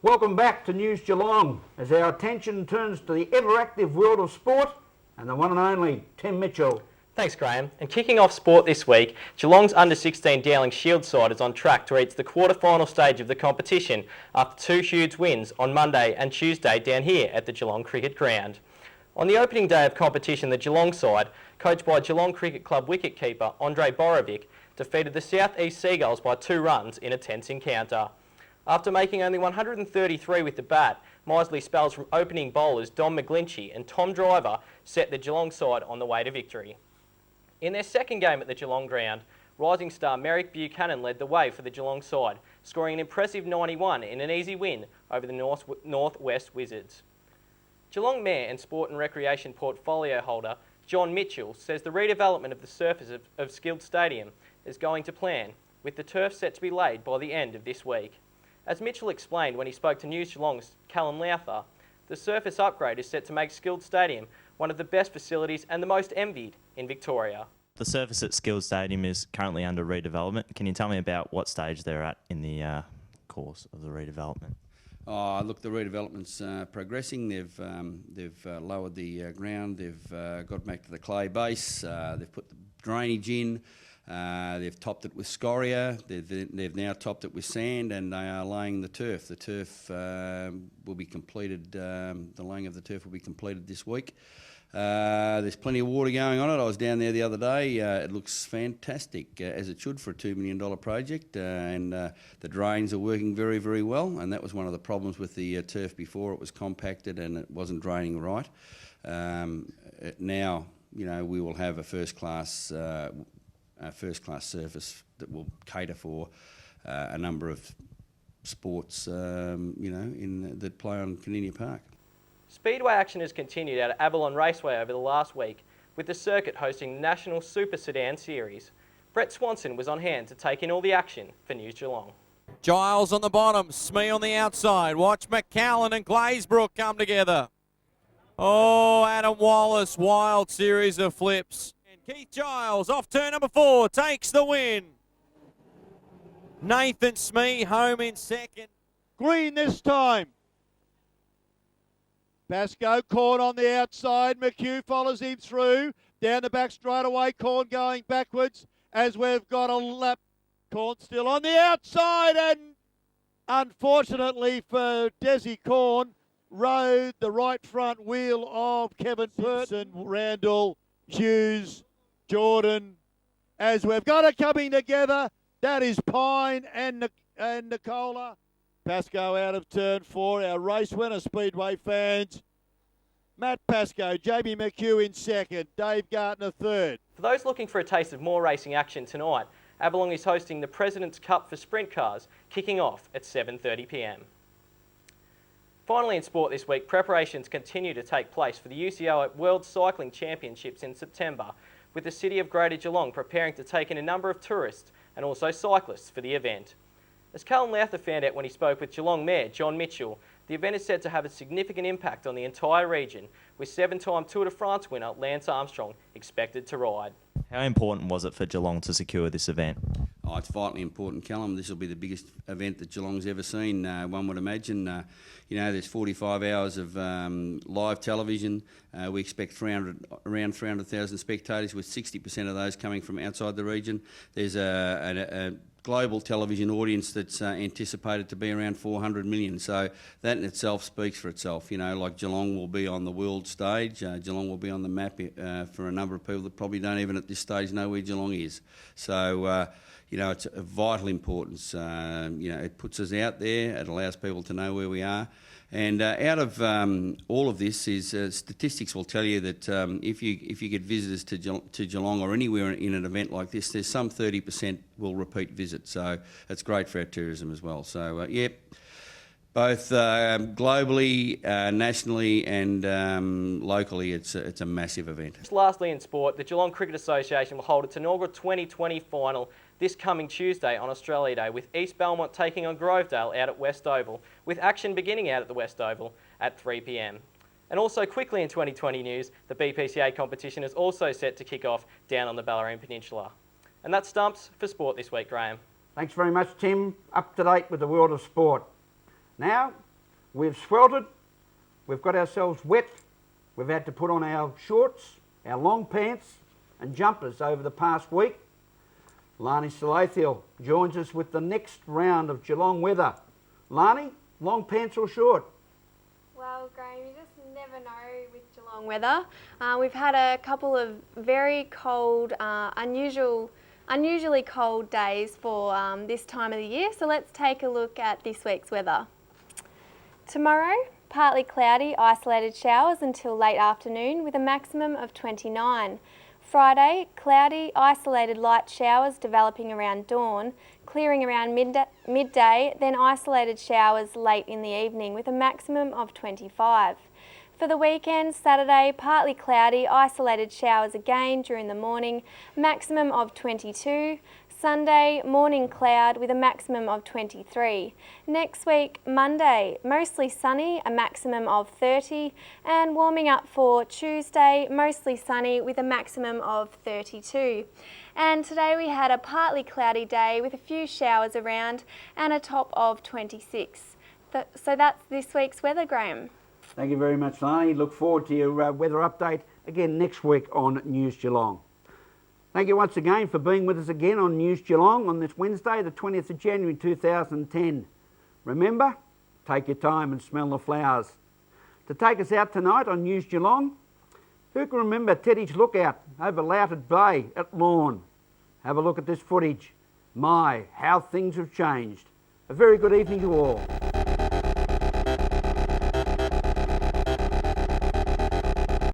Welcome back to News Geelong as our attention turns to the ever-active world of sport and the one and only Tim Michell. Thanks, Graham. And kicking off sport this week, Geelong's under-16 Dowling Shield side is on track to reach the quarter-final stage of the competition after two huge wins on Monday and Tuesday down here at the Geelong Cricket Ground. On the opening day of competition, the Geelong side, coached by Geelong Cricket Club wicketkeeper Andrei Borovic, defeated the South East Seagulls by 2 runs in a tense encounter. After making only 133 with the bat, miserly spells from opening bowlers Dom McGlinchey and Tom Driver set the Geelong side on the way to victory. In their second game at the Geelong ground, rising star Merrick Buchanan led the way for the Geelong side, scoring an impressive 91 in an easy win over the Northwest Wizards. Geelong Mayor and Sport and Recreation Portfolio holder John Michell says the redevelopment of the surface of Skilled Stadium is going to plan, with the turf set to be laid by the end of this week. As Mitchell explained when he spoke to News Geelong's Callum Lowther, the surface upgrade is set to make Skilled Stadium one of the best facilities and the most envied in Victoria. The surface at Skilled Stadium is currently under redevelopment. Can you tell me about what stage they're at in the course of the redevelopment? Oh, look, the redevelopment's progressing. They've lowered the ground. They've got back to the clay base. They've put the drainage in. They've topped it with scoria. They've now topped it with sand, and they are laying the turf. The turf will be completed. The laying of the turf will be completed this week. There's plenty of water going on it. I was down there the other day. It looks fantastic, as it should for a $2 million project, and the drains are working very, very well, and that was one of the problems with the turf before. It was compacted and it wasn't draining right. Now, you know, we will have a first-class surface that will cater for a number of sports, that play on Kardinia Park. Speedway action has continued out at Avalon Raceway over the last week, with the circuit hosting the National Super Sedan Series. Brett Swanson was on hand to take in all the action for News Geelong. Giles on the bottom, Smee on the outside. Watch McCallan and Glazebrook come together. Oh, Adam Wallace, wild series of flips. And Keith Giles off turn number 4, takes the win. Nathan Smee home in second. Green this time. Pascoe, Corn on the outside. McHugh follows him through. Down the back straight away. Corn going backwards as we've got a lap. Corn still on the outside, and unfortunately for Desi Corn, rode the right front wheel of Kevin Pearson, Randall, Hughes, Jordan. As we've got it coming together, that is Pine and Nicola. Pascoe out of turn 4, our race winner, Speedway fans. Matt Pascoe, Jamie McHugh in second, Dave Gartner third. For those looking for a taste of more racing action tonight, Avalon is hosting the President's Cup for sprint cars, kicking off at 7:30 p.m. Finally in sport this week, preparations continue to take place for the UCO World Cycling Championships in September, with the City of Greater Geelong preparing to take in a number of tourists and also cyclists for the event. As Callum Lowther found out when he spoke with Geelong Mayor John Michell, the event is said to have a significant impact on the entire region, with 7-time Tour de France winner Lance Armstrong expected to ride. How important was it for Geelong to secure this event? Oh, it's vitally important, Callum. This will be the biggest event that Geelong's ever seen, one would imagine. There's 45 hours of live television. We expect around 300,000 spectators, with 60% of those coming from outside the region. There's a global television audience that's anticipated to be around 400 million. So that in itself speaks for itself. Like Geelong will be on the world stage. Geelong will be on the map for a number of people that probably don't even at this stage know where Geelong is. So, it's of vital importance. It puts us out there. It allows people to know where we are. And out of all of this is statistics will tell you that if you get visitors to Geelong or anywhere in an event like this, there's some 30% will repeat visit. So it's great for our tourism as well. So both globally, nationally, and locally, it's a massive event. Lastly in sport, the Geelong Cricket Association will hold its inaugural 2020 final this coming Tuesday on Australia Day, with East Belmont taking on Grovedale out at West Oval, with action beginning out at the West Oval at 3 p.m. And also quickly in 2020 news, the BPCA competition is also set to kick off down on the Bellarine Peninsula. And that's Stumps for sport this week, Graham. Thanks very much, Tim. Up to date with the world of sport. Now, We've sweltered, we've got ourselves wet, we've had to put on our shorts, our long pants and jumpers over the past week. Larni Salathiel joins us with the next round of Geelong weather. Larni, long pants or short? Well, Graham, you just never know with Geelong weather. We've had a couple of very cold, unusually cold days for this time of the year. So let's take a look at this week's weather. Tomorrow, partly cloudy, isolated showers until late afternoon with a maximum of 29. Friday, cloudy, isolated light showers developing around dawn, clearing around midday, then isolated showers late in the evening with a maximum of 25. For the weekend, Saturday, partly cloudy, isolated showers again during the morning, maximum of 22. Sunday, morning cloud with a maximum of 23. Next week, Monday, mostly sunny, a maximum of 30. And warming up for Tuesday, mostly sunny with a maximum of 32. And today we had a partly cloudy day with a few showers around and a top of 26. So that's this week's weather, Graham. Thank you very much, Larni. Look forward to your weather update again next week on News Geelong. Thank you once again for being with us again on News Geelong on this Wednesday, the 20th of January 2010. Remember, take your time and smell the flowers. To take us out tonight on News Geelong, who can remember Teddy's lookout over Lowther Bay at Lawn? Have a look at this footage. My, how things have changed. A very good evening to all.